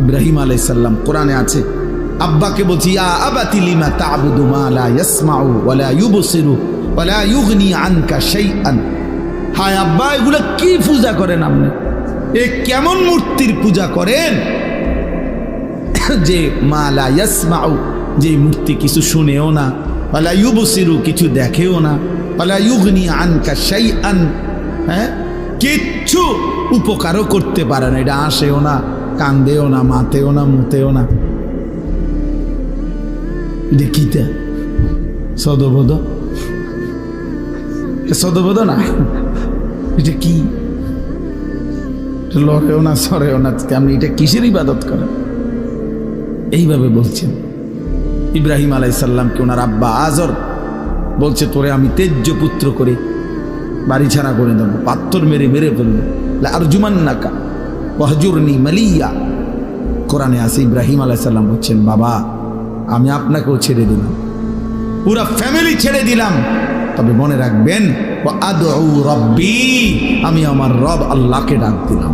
ইব্রাহিম আলাইহিস সালাম কোরআনে আছে, আব্বাকে বলছি ইয়া আবাতি লিমা তা'বুদু মা লা ইয়াসমাউ ওয়া লা ইউবসিরু ওয়া লা ইউগনি আনকা শাইআন। হায় আব্বা, এগুলো কি পূজা করেন আপনি? এ কেমন মূর্তির পূজা করেন যে মা লা ইয়াসমাউ, যে মূর্তি কিছু শুনেও না, ওয়া লা ইউবসিরু কিছু দেখেও না, ওয়া লা ইউগনি আনকা শাইআন, হ্যাঁ কিচ্ছু উপকারও করতে পারে না। এটা আসেও না, কান্দেও না, মাতেও না, মুতেও না। এটা কিটা সদবোধ? সদবোধ না, এটা কি? লড়েও না, সরেও না, আপনি এটা কিসের ইবাদত করেন? এইভাবে বলছেন। ইব্রাহিম আলাইহিস সালামকে ওনার আব্বা আজর বলছে, তোরে আমি তেজ্য পুত্র করে বাড়ি ছাড়া করে দেবো, পাথর মেরে মেরে ফেলবো, লারজুমান্নাকা ওয়াহজুরনি মালিয়া। কোরআনে আছে ইব্রাহিম আলাইহিস সালাম বলছেন, বাবা আমি আপনাকেও ছেড়ে দিলাম, পুরা ফ্যামিলি ছেড়ে দিলাম, তবে মনে রাখবেন ওয়া আদউ রাব্বি, আমি আমার রব আল্লাহকে ডাক দিলাম।